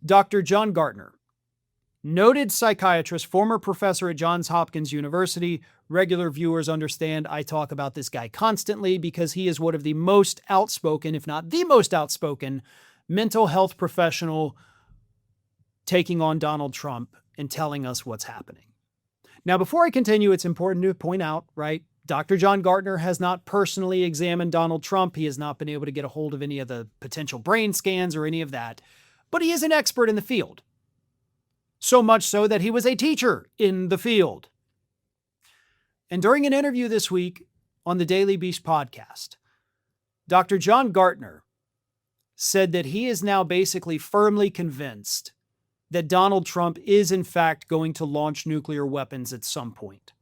Dr. John Gartner, noted psychiatrist, former professor at Johns Hopkins University. Regular viewers understand I talk about this guy constantly because he is one of the most outspoken, if not the most outspoken, mental health professional taking on Donald Trump and telling us what's happening. Now, before I continue, it's important to point out, right, Dr. John Gartner has not personally examined Donald Trump. He has not been able to get a hold of any of the potential brain scans or any of that, but he is an expert in the field. So much so that he was a teacher in the field. And during an interview this week on the Daily Beast podcast, Dr. John Gartner said that he is now basically firmly convinced that Donald Trump is in fact going to launch nuclear weapons at some point.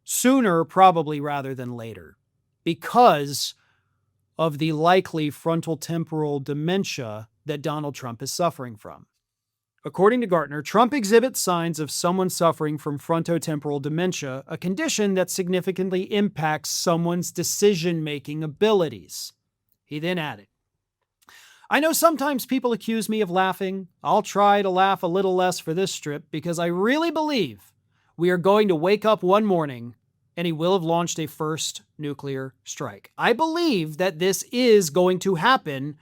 Sooner, probably, rather than later, because of the likely frontal temporal dementia that Donald Trump is suffering from. According to Gartner, Trump exhibits signs of someone suffering from frontotemporal dementia, a condition that significantly impacts someone's decision-making abilities. He then added, I know sometimes people accuse me of laughing. I'll try to laugh a little less for this strip because I really believe we are going to wake up one morning and he will have launched a first nuclear strike. I believe that this is going to happen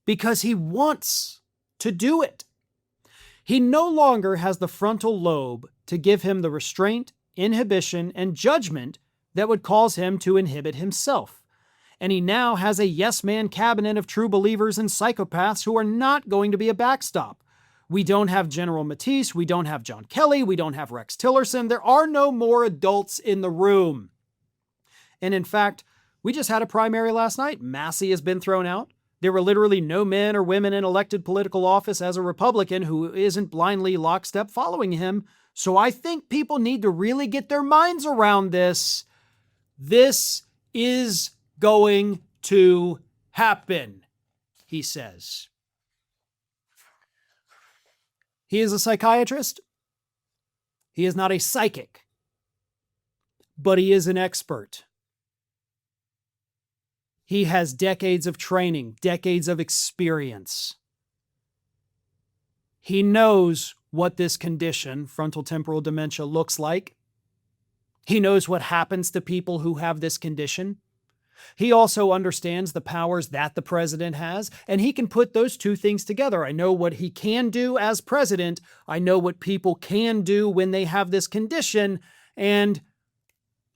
because he wants to do it. He no longer has the frontal lobe to give him the restraint, inhibition, and judgment that would cause him to inhibit himself. And he now has a yes-man cabinet of true believers and psychopaths who are not going to be a backstop. We don't have General Matisse, we don't have John Kelly, we don't have Rex Tillerson. There are no more adults in the room. And in fact, we just had a primary last night. Massey has been thrown out. There were literally no men or women in elected political office as a Republican who isn't blindly lockstep following him. So I think people need to really get their minds around this. This is going to happen, he says. He is a psychiatrist. He is not a psychic, but he is an expert. He has decades of training, decades of experience. He knows what this condition, frontal temporal dementia, looks like. He knows what happens to people who have this condition. He also understands the powers that the president has, and he can put those two things together. I know what he can do as president. I know what people can do when they have this condition, and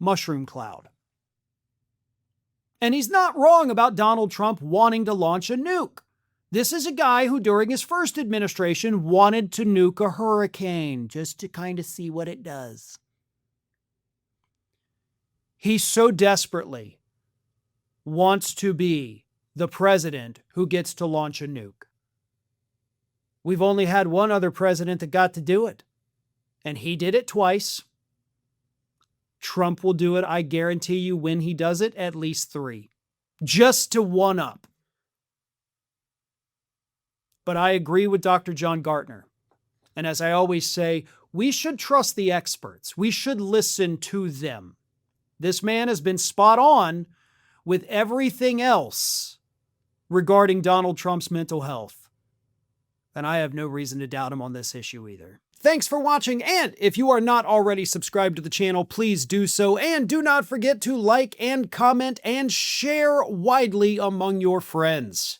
mushroom cloud. And he's not wrong about Donald Trump wanting to launch a nuke. This is a guy who, during his first administration, wanted to nuke a hurricane just to kind of see what it does. He so desperately wants to be the president who gets to launch a nuke. We've only had one other president that got to do it, and he did it twice. Trump will do it, I guarantee you, when he does it, at least 3. Just to one up. But I agree with Dr. John Gartner. And as I always say, we should trust the experts. We should listen to them. This man has been spot on with everything else regarding Donald Trump's mental health. And I have no reason to doubt him on this issue either. Thanks for watching, and if you are not already subscribed to the channel, please do so, and do not forget to like and comment and share widely among your friends.